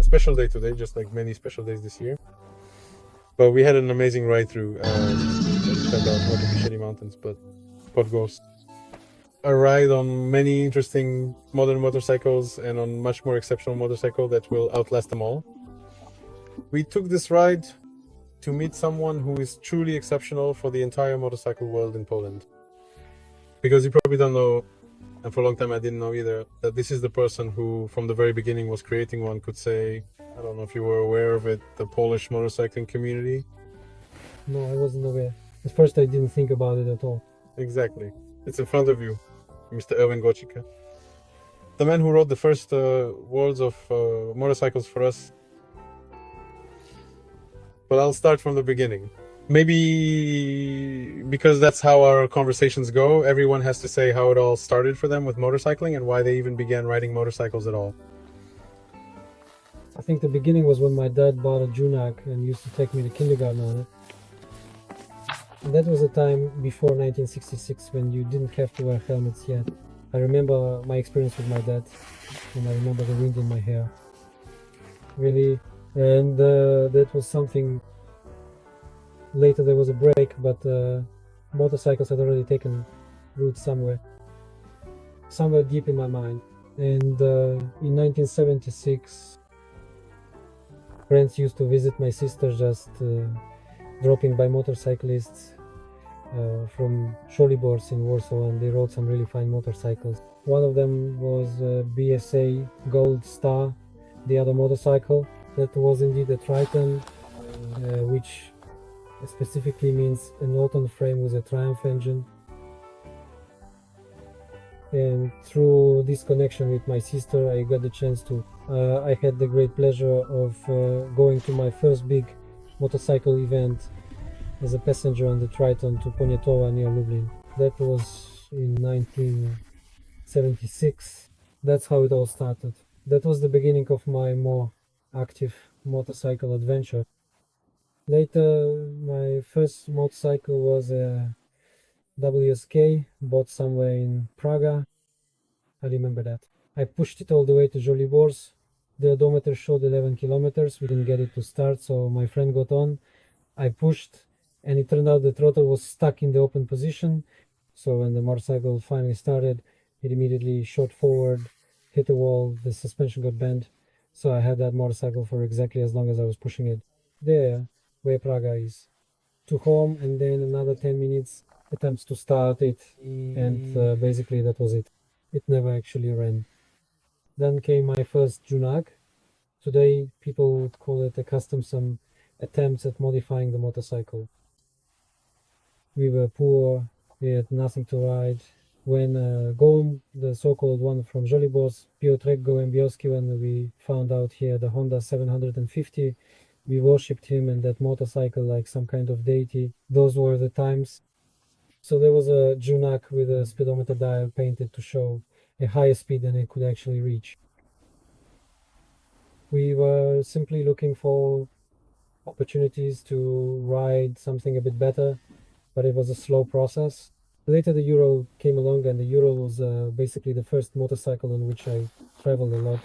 special day today, just like many special days this year. But we had an amazing ride through. It turned out not to be shitty mountains, but what goes. A ride on many interesting modern motorcycles and on much more exceptional motorcycle that will outlast them all. We took this ride to meet someone who is truly exceptional for the entire motorcycle world in Poland. Because you probably don't know, and for a long time I didn't know either, that this is the person who from the very beginning was creating, one could say, I don't know if you were aware of it, the Polish motorcycling community. No, I wasn't aware. At first I didn't think about it at all. Exactly. It's in front of you, Mr. Erwin Gorczyca. The man who wrote the first words of motorcycles for us. But I'll start from the beginning. Maybe because that's how our conversations go, everyone has to say how it all started for them with motorcycling and why they even began riding motorcycles at all. I think the beginning was when my dad bought a Junak and used to take me to kindergarten on it. And that was a time before 1966 when you didn't have to wear helmets yet. I remember my experience with my dad, and I remember the wind in my hair. Really, and that was something. Later there was a break, but motorcycles had already taken root somewhere deep in my mind. And in 1976, friends used to visit my sister, just dropping by motorcyclists from Szolibors in Warsaw, and they rode some really fine motorcycles. One of them was BSA Gold Star, the other motorcycle. That was indeed a Triton, which specifically means an Norton frame with a Triumph engine. And through this connection with my sister, I got the chance to I had the great pleasure of going to my first big motorcycle event as a passenger on the Triton to Poniatowa near Lublin. That was in 1976. That's how it all started. That was the beginning of my more active motorcycle adventure. Later, my first motorcycle was a WSK, bought somewhere in Praga. I remember that. I pushed it all the way to Żoliborz. The odometer showed 11 kilometers. We didn't get it to start, so my friend got on. I pushed, and it turned out the throttle was stuck in the open position. So when the motorcycle finally started, it immediately shot forward, hit a wall, the suspension got bent. So I had that motorcycle for exactly as long as I was pushing it. There, where Praga is, to home, and then another 10 minutes attempts to start it, and basically that was it. It never actually ran. Then came my first Junak. Today people would call it a custom, some attempts at modifying the motorcycle. We were poor, we had nothing to ride. When Gołąb, the so-called one from Żoliborz, Piotrek Gołębiowski, when we found out he had a Honda 750, we worshipped him and that motorcycle like some kind of deity. Those were the times. So there was a Junak with a speedometer dial painted to show a higher speed than it could actually reach. We were simply looking for opportunities to ride something a bit better, but it was a slow process. Later the Euro came along, and the Euro was basically the first motorcycle on which I traveled a lot,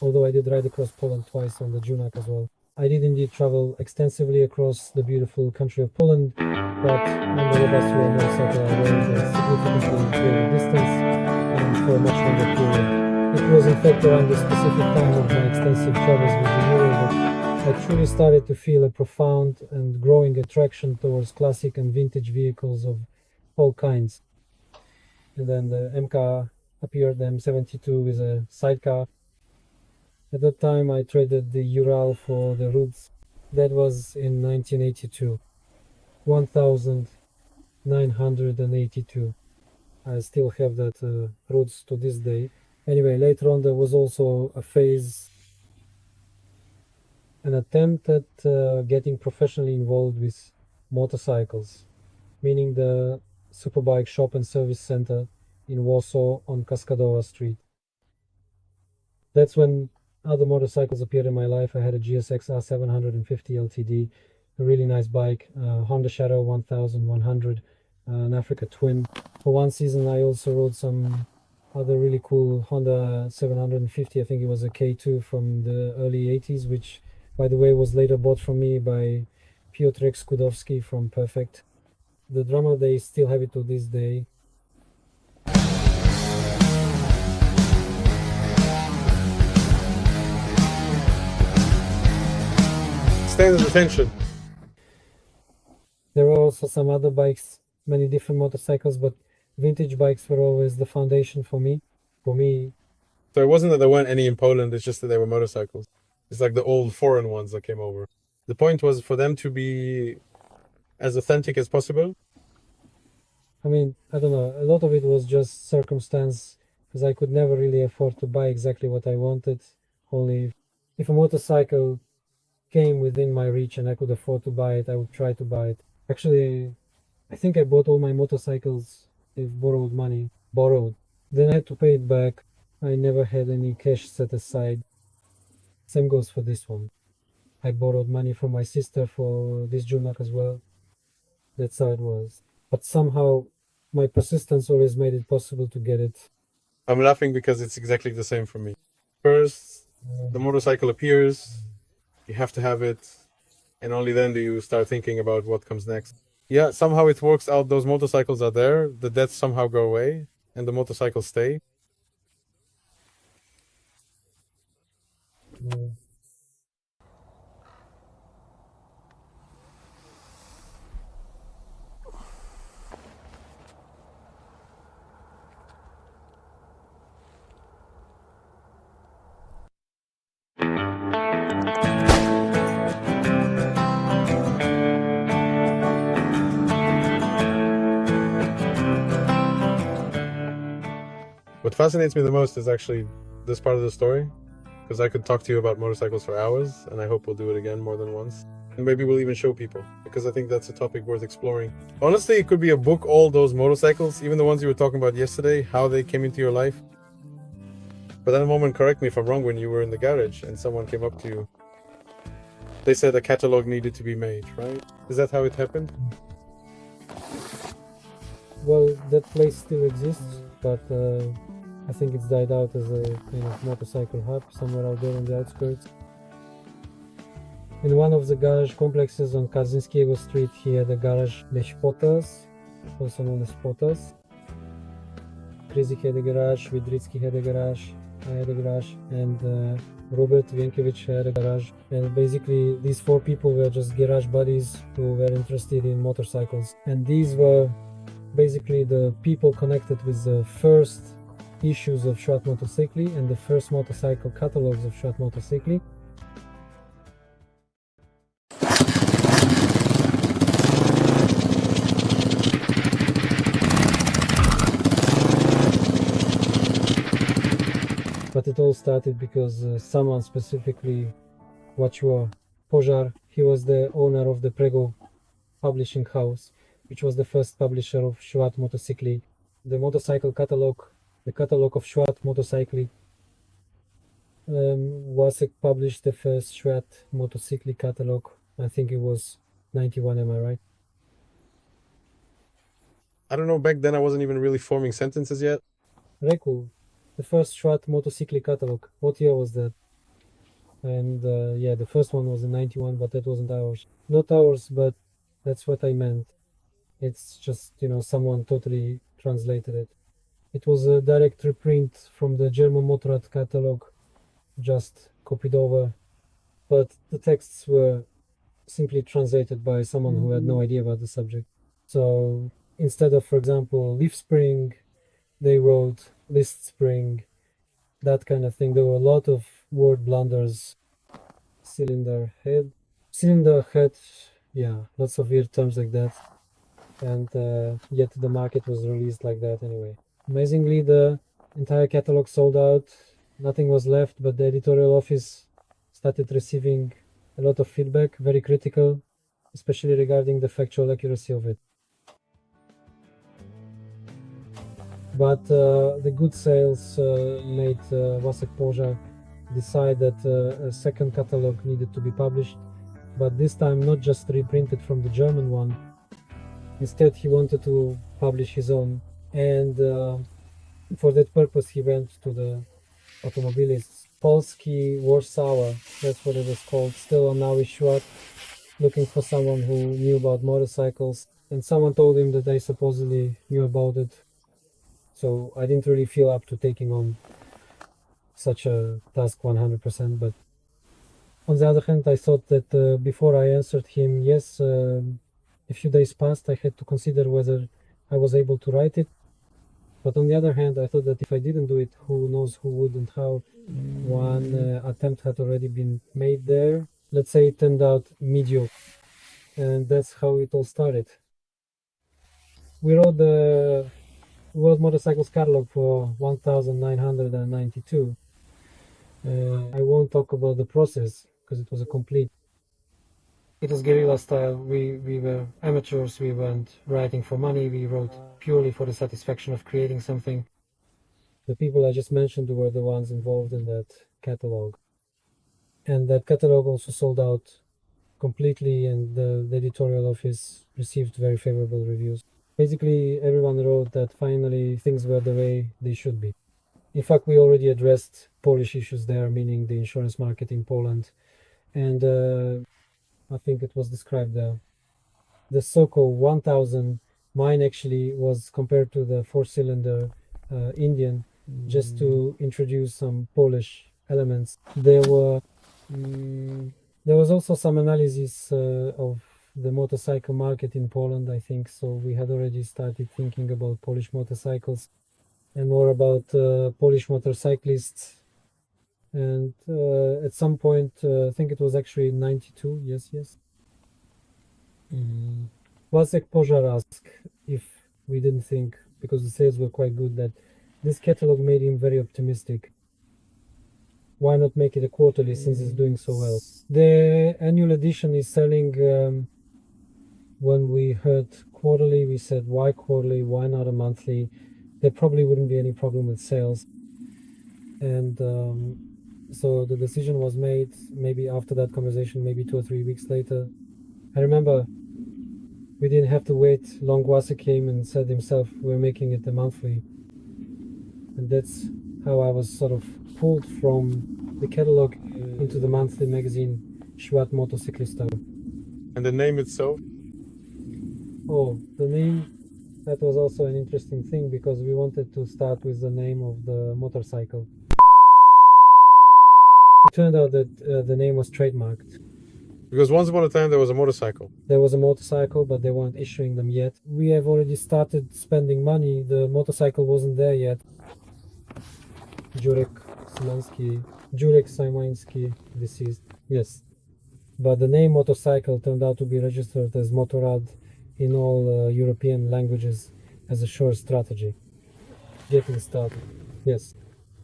although I did ride across Poland twice on the Junak as well. I did indeed travel extensively across the beautiful country of Poland, but on the Webastural motorcycle I rode a significantly greater distance and for a much longer period. It was in fact around the specific time of my extensive travels with the Euro that I truly started to feel a profound and growing attraction towards classic and vintage vehicles of all kinds. And then the MK appeared, the M72 with a sidecar. At that time I traded the Ural for the Roots. That was in 1982. 1982. I still have that Roots to this day. Anyway, later on there was also a phase, an attempt at getting professionally involved with motorcycles, meaning the Superbike Shop and Service Center in Warsaw on Kaskadowa Street. That's when other motorcycles appeared in my life. I had a GSX R750 LTD, a really nice bike, Honda Shadow 1100, an Africa Twin. For one season I also rode some other really cool Honda 750. I think it was a K2 from the early 80s, which, by the way, was later bought from me by Piotrek Skudowski from Perfect. The drummer, they still have it to this day. Stands attention. There were also some other bikes, many different motorcycles, but vintage bikes were always the foundation for me. So it wasn't that there weren't any in Poland, it's just that they were motorcycles. It's like the old foreign ones that came over. The point was for them to be as authentic as possible. I mean, I don't know, a lot of it was just circumstance, because I could never really afford to buy exactly what I wanted. Only if a motorcycle came within my reach and I could afford to buy it, I would try to buy it. Actually, I think I bought all my motorcycles with borrowed money. Borrowed. Then I had to pay it back. I never had any cash set aside. Same goes for this one. I borrowed money from my sister for this Junak as well. That's how it was. But somehow my persistence always made it possible to get it. I'm laughing because it's exactly the same for me. First, the motorcycle appears, you have to have it, and only then do you start thinking about what comes next. Yeah, somehow it works out. Those motorcycles are there, the debts somehow go away, and the motorcycles stay. Yeah. What fascinates me the most is actually this part of the story, because I could talk to you about motorcycles for hours, and I hope we'll do it again more than once. And maybe we'll even show people, because I think that's a topic worth exploring. Honestly, it could be a book, all those motorcycles, even the ones you were talking about yesterday, how they came into your life. But at the moment, correct me if I'm wrong, when you were in the garage and someone came up to you, they said a catalog needed to be made, right? Is that how it happened? Well, that place still exists, but I think it's died out as a kind of motorcycle hub somewhere out there on the outskirts. In one of the garage complexes on Kaczynskiego Street, he had a garage, the Spotas, also known as Spotas. Krizik had a garage, Widricki had a garage, I had a garage, and Robert Wienkiewicz had a garage. And basically, these four people were just garage buddies who were interested in motorcycles. And these were basically the people connected with the first issues of Świat Motocykli and the first motorcycle catalogs of Świat Motocykli. But it all started because someone specifically, Waciło Pożar, he was the owner of the Prego publishing house, which was the first publisher of Świat Motocykli. The motorcycle catalog, the catalog of Świat Motocykli, Wasek published the first Świat Motocykli catalog. I think it was 91, am I right? I don't know, back then I wasn't even really forming sentences yet. Reku, the first Świat Motocykli catalog. What year was that? And yeah, the first one was in 91, but that wasn't ours. Not ours, but that's what I meant. It's just, someone totally translated it. It was a direct reprint from the German Motorrad catalog, just copied over, but the texts were simply translated by someone who had no idea about the subject. So instead of, for example, leaf spring, they wrote list spring, that kind of thing. There were a lot of word blunders. Cylinder head, yeah, lots of weird terms like that. And yet the market was released like that anyway. Amazingly, the entire catalog sold out. Nothing was left, but the editorial office started receiving a lot of feedback, very critical, especially regarding the factual accuracy of it. But the good sales made Wasek Pożar decide that a second catalog needed to be published, but this time not just reprinted from the German one. Instead, he wanted to publish his own, and For that purpose, he went to the automobilists Polski Warsaw, that's what it was called, still on now is Świat, looking for someone who knew about motorcycles, and someone told him that they supposedly knew about it. So I didn't really feel up to taking on such a task 100%. But on the other hand, I thought that before I answered him, yes, a few days passed, I had to consider whether I was able to write it. But on the other hand, I thought that if I didn't do it, who knows who would and how. One attempt had already been made there. Let's say it turned out mediocre. And that's how it all started. We wrote the World Motorcycles catalog for 1992. I won't talk about the process because it was a complete. It was guerrilla style. We were amateurs. We weren't writing for money. We wrote purely for the satisfaction of creating something. The people I just mentioned were the ones involved in that catalog. And that catalog also sold out completely, and the editorial office received very favorable reviews. Basically, everyone wrote that finally things were the way they should be. In fact, we already addressed Polish issues there, meaning the insurance market in Poland. And I think it was described there. The Soko 1000, mine actually was compared to the four-cylinder Indian, just to introduce some Polish elements. There was also some analysis of the motorcycle market in Poland, I think. So we had already started thinking about Polish motorcycles and more about Polish motorcyclists. And at some point, I think it was actually 92, yes. Wacek Pożar asked if we didn't think, because the sales were quite good, that this catalog made him very optimistic. Why not make it a quarterly since it's doing so well? The annual edition is selling. When we heard quarterly, we said, why quarterly? Why not a monthly? There probably wouldn't be any problem with sales. And so the decision was made maybe after that conversation, maybe 2 or 3 weeks later. I remember we didn't have to wait long. Wasa came and said himself, we're making it a monthly. And that's how I was sort of pulled from the catalog into the monthly magazine, Świat Motocykli. And the name itself? Oh, the name, that was also an interesting thing because we wanted to start with the name of the motorcycle. It turned out that the name was trademarked. Because once upon a time there was a motorcycle. There was a motorcycle, but they weren't issuing them yet. We have already started spending money. The motorcycle wasn't there yet. Jurek Szymański, deceased. Yes. But the name motorcycle turned out to be registered as Motorrad in all European languages as a sure strategy. Getting started. Yes.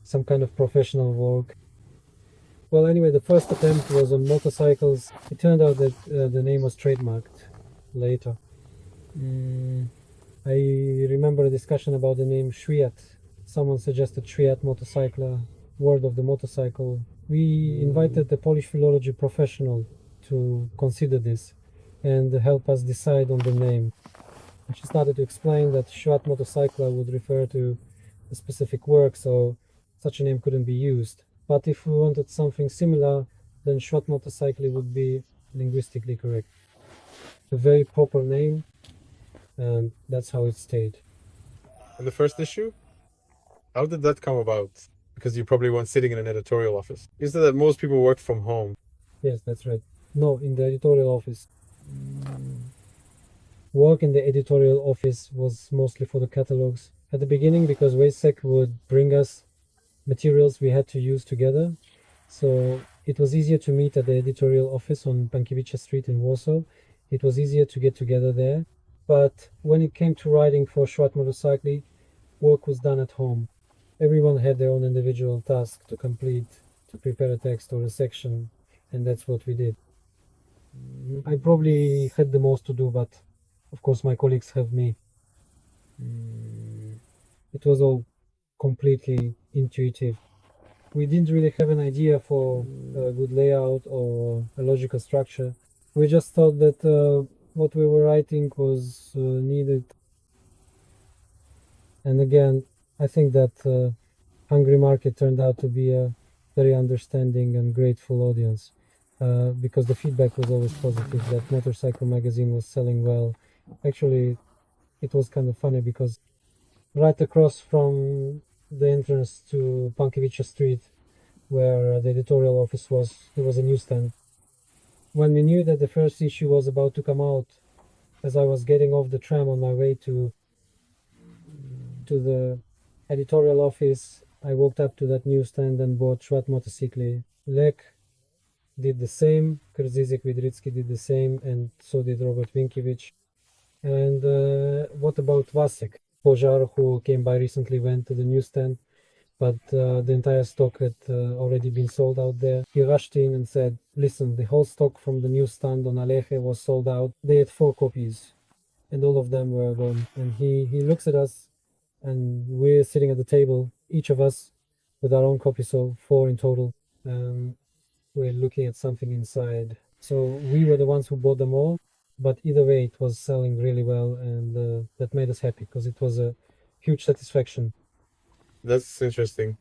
Some kind of professional work. Well, anyway, the first attempt was on motorcycles. It turned out that the name was trademarked later. I remember a discussion about the name Swiat. Someone suggested Świat Motocykli, word of the motorcycle. We invited the Polish philology professional to consider this and help us decide on the name. And she started to explain that Świat Motocykli would refer to a specific work, so such a name couldn't be used. But if we wanted something similar, then Świat Motocykli would be linguistically correct. A very proper name, and that's how it stayed. And the first issue? How did that come about? Because you probably weren't sitting in an editorial office. You said that most people work from home. Yes, that's right. No, in the editorial office. Work in the editorial office was mostly for the catalogs. At the beginning, because Wacek would bring us materials we had to use together. So it was easier to meet at the editorial office on Pankiewicz Street in Warsaw. It was easier to get together there. But when it came to writing for Świat Motocykli, work was done at home. Everyone had their own individual task to complete, to prepare a text or a section, and that's what we did. I probably had the most to do, but of course my colleagues have me. It was all completely intuitive. We didn't really have an idea for a good layout or a logical structure. We just thought that what we were writing was needed. And again, I think that Hungry Market turned out to be a very understanding and grateful audience because the feedback was always positive, that Motorcycle magazine was selling well. Actually, it was kind of funny because right across from the entrance to Pankiewicz Street, where the editorial office was, there was a newsstand. When we knew that the first issue was about to come out, as I was getting off the tram on my way to the editorial office, I walked up to that newsstand and bought Świat Motocykli. Lek did the same, Krzyzek Widrycki did the same, and so did Robert Winkiewicz. And what about Vasek? Požár, who came by recently, went to the newsstand, but the entire stock had already been sold out there. He rushed in and said, listen, the whole stock from the newsstand on Aleje was sold out. They had 4 copies, and all of them were gone. And he looks at us, and we're sitting at the table, each of us with our own copy, so 4 in total. We're looking at something inside. So we were the ones who bought them all, but either way, it was selling really well, and that made us happy because it was a huge satisfaction. That's interesting.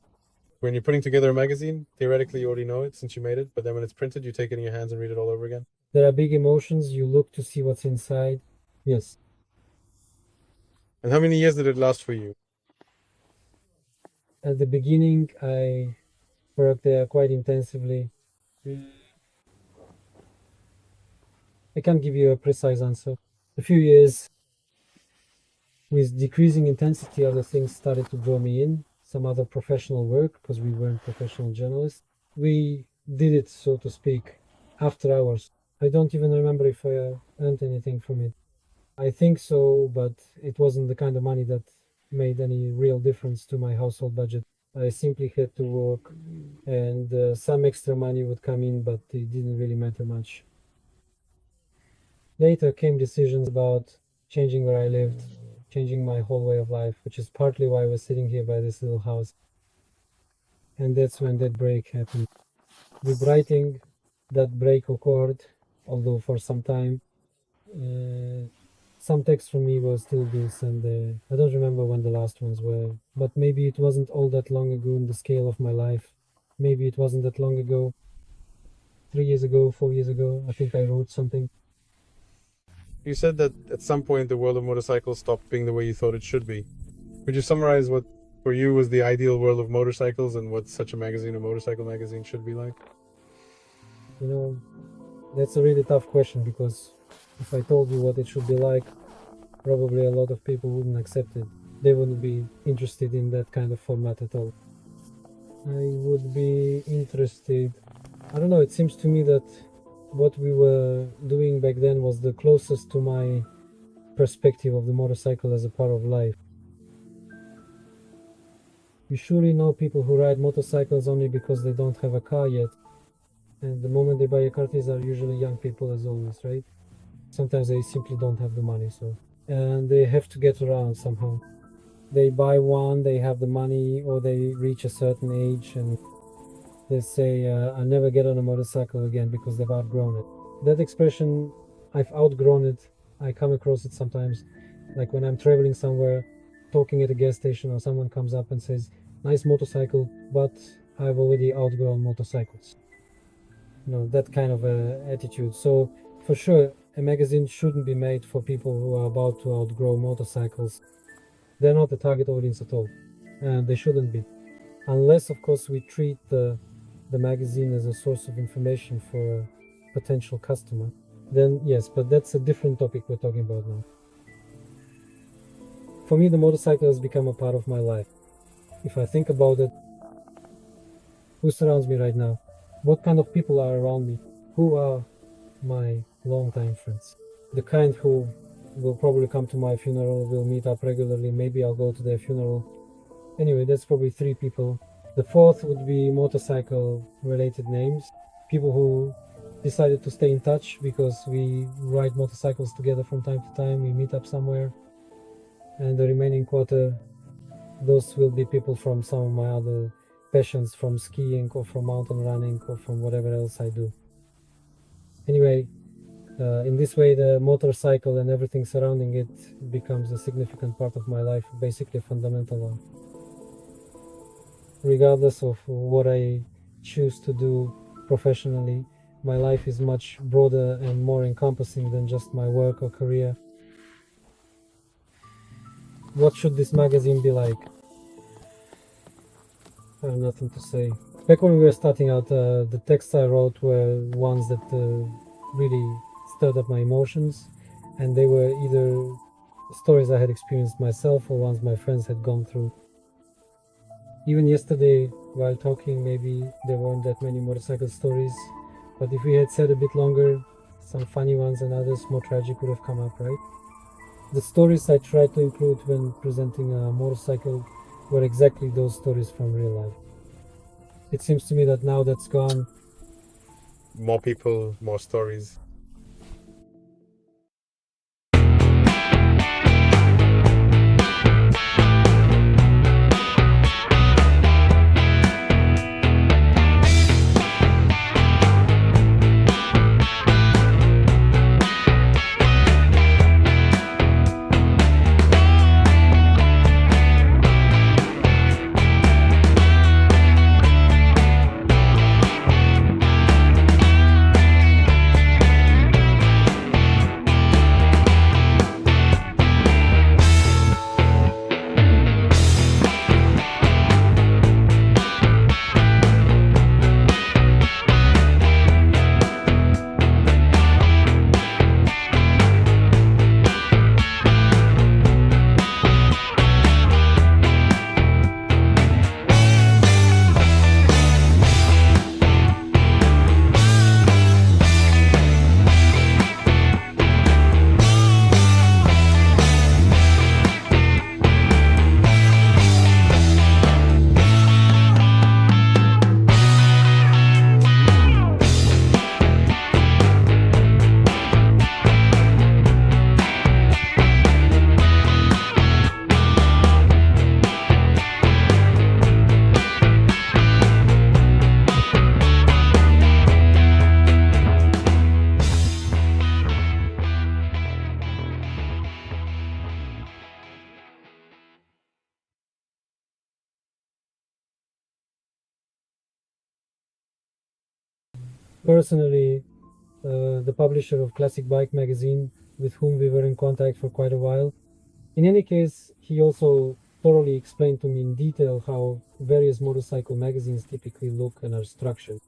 When you're putting together a magazine, theoretically you already know it since you made it, but then when it's printed, you take it in your hands and read it all over again. There are big emotions. You look to see what's inside. Yes. And how many years did it last for you? At the beginning, I worked there quite intensively. I can't give you a precise answer. A few years with decreasing intensity, other things started to draw me in, some other professional work, because we weren't professional journalists. We did it, so to speak, after hours. I don't even remember if I earned anything from it. I think so, but it wasn't the kind of money that made any real difference to my household budget. I simply had to work, and some extra money would come in, but it didn't really matter much. Later came decisions about changing where I lived, changing my whole way of life, which is partly why I was sitting here by this little house. And that's when that break happened. With writing, that break occurred, although for some time, some texts from me were still loose, and I don't remember when the last ones were, but maybe it wasn't all that long ago in the scale of my life. Maybe it wasn't that long ago, 3 years ago, 4 years ago, I think I wrote something. You said that at some point the world of motorcycles stopped being the way you thought it should be. Could you summarize what for you was the ideal world of motorcycles and what such a magazine, a motorcycle magazine, should be like? You know, that's a really tough question because if I told you what it should be like, probably a lot of people wouldn't accept it. They wouldn't be interested in that kind of format at all. I would be interested. I don't know, it seems to me that what we were doing back then was the closest to my perspective of the motorcycle as a part of life. You surely know people who ride motorcycles only because they don't have a car yet. And the moment they buy a car, these are usually young people, as always, right? Sometimes they simply don't have the money, and they have to get around somehow. They buy one, they have the money, or they reach a certain age and they say, I'll never get on a motorcycle again because they've outgrown it. That expression, I've outgrown it, I come across it sometimes. Like when I'm traveling somewhere, talking at a gas station, or someone comes up and says, nice motorcycle, but I've already outgrown motorcycles. That kind of attitude. So for sure, a magazine shouldn't be made for people who are about to outgrow motorcycles. They're not the target audience at all, and they shouldn't be. Unless, of course, we treat the magazine as a source of information for a potential customer, then yes, but that's a different topic we're talking about now. For me, the motorcycle has become a part of my life. If I think about it, who surrounds me right now? What kind of people are around me? Who are my longtime friends? The kind who will probably come to my funeral, will meet up regularly, maybe I'll go to their funeral. Anyway, that's probably 3 people. The 4th would be motorcycle related names. People who decided to stay in touch because we ride motorcycles together from time to time, we meet up somewhere. And the remaining quarter, those will be people from some of my other passions, from skiing or from mountain running or from whatever else I do. Anyway, in this way, the motorcycle and everything surrounding it becomes a significant part of my life, basically a fundamental one. regardless of what I choose to do professionally, my life is much broader and more encompassing than just my work or career. What should this magazine be like? I have nothing to say. Back when we were starting out, the texts I wrote were ones that really stirred up my emotions, and they were either stories I had experienced myself or ones my friends had gone through. Even yesterday, while talking, maybe there weren't that many motorcycle stories, but if we had said a bit longer, some funny ones and others more tragic would have come up, right? The stories I tried to include when presenting a motorcycle were exactly those stories from real life. It seems to me that now that's gone. More people, more stories. Personally, the publisher of Classic Bike magazine, with whom we were in contact for quite a while. In any case, he also thoroughly explained to me in detail how various motorcycle magazines typically look and are structured.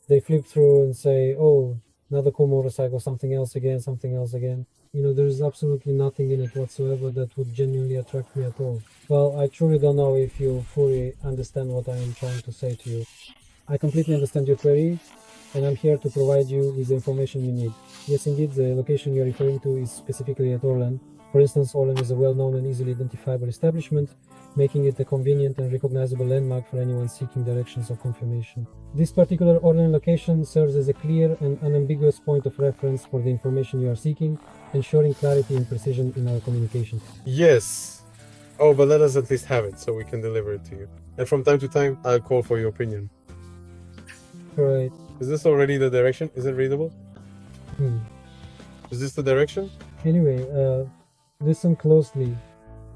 They flip through and say, oh, another cool motorcycle, something else again, something else again. You know, there's absolutely nothing in it whatsoever that would genuinely attract me at all. Well, I truly don't know if you fully understand what I am trying to say to you. I completely understand your query, and I'm here to provide you with the information you need. Yes, indeed, the location you're referring to is specifically at Orlen. For instance, Orlen is a well-known and easily identifiable establishment, making it a convenient and recognizable landmark for anyone seeking directions or confirmation. This particular Orlen location serves as a clear and unambiguous point of reference for the information you are seeking, ensuring clarity and precision in our communication. Yes. Oh, but let us at least have it so we can deliver it to you. And from time to time, I'll call for your opinion. Right. Is this already the direction? Is it readable? Is this the direction? Anyway, listen closely.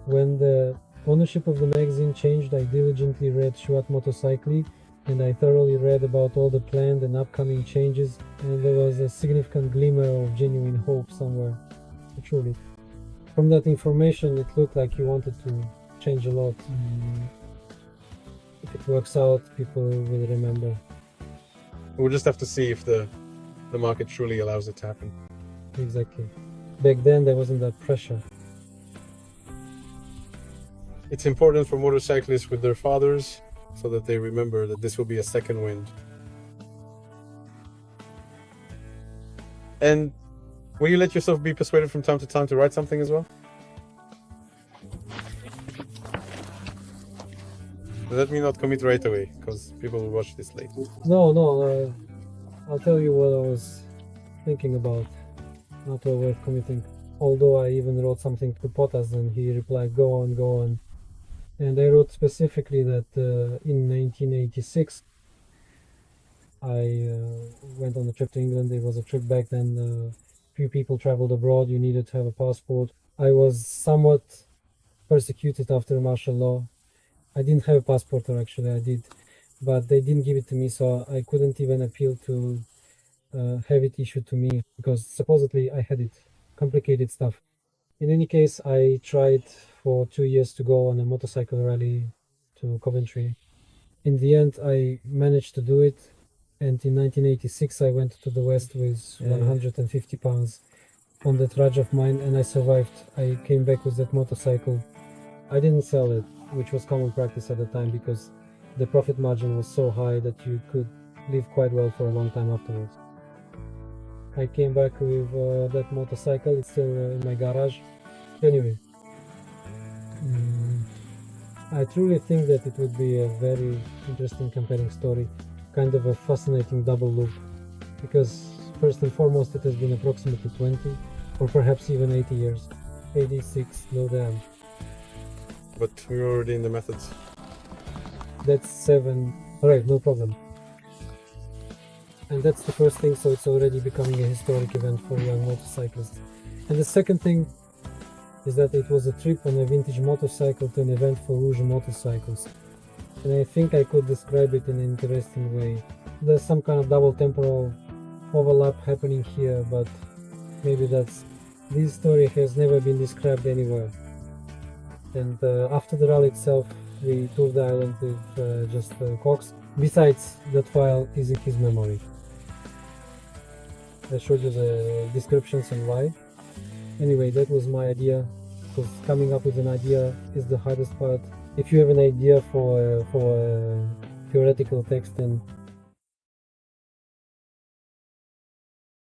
When the ownership of the magazine changed, I diligently read Świat Motocykli, and I thoroughly read about all the planned and upcoming changes, and there was a significant glimmer of genuine hope somewhere. Truly. From that information, it looked like you wanted to change a lot. If it works out, people will remember. We'll just have to see if the market truly allows it to happen. Exactly. Back then, there wasn't that pressure. It's important for motorcyclists with their fathers so that they remember that this will be a second wind. And will you let yourself be persuaded from time to time to write something as well? Let me not commit right away, because people will watch this late. No, I'll tell you what I was thinking about. Not worth committing. Although I even wrote something to Potas and he replied, go on, go on. And I wrote specifically that in 1986 I went on a trip to England. It was a trip back then. Few people traveled abroad. You needed to have a passport. I was somewhat persecuted after martial law, I didn't have a passport, or actually I did, but they didn't give it to me, so I couldn't even appeal to have it issued to me because supposedly I had it. Complicated stuff. In any case, I tried for 2 years to go on a motorcycle rally to Coventry. In the end, I managed to do it, and in 1986 I went to the West with 150 pounds on that Raj of mine, and I survived. I came back with that motorcycle. I didn't sell it, which was common practice at the time because the profit margin was so high that you could live quite well for a long time afterwards. I came back with that motorcycle. It's still in my garage. Anyway, I truly think that it would be a very interesting compelling story, kind of a fascinating double loop, because first and foremost it has been approximately 20 or perhaps even 80 years. 86, no damn. But we were already in the methods. That's 7. Alright, no problem. And that's the first thing, so it's already becoming a historic event for young motorcyclists. And the second thing is that it was a trip on a vintage motorcycle to an event for Rouge motorcycles. And I think I could describe it in an interesting way. There's some kind of double temporal overlap happening here, but maybe this story has never been described anywhere. And after the rally itself, we toured the island with just Cox. Besides, that file is in his memory. I showed you the descriptions and why. Anyway, that was my idea, because coming up with an idea is the hardest part. If you have an idea for a theoretical text, then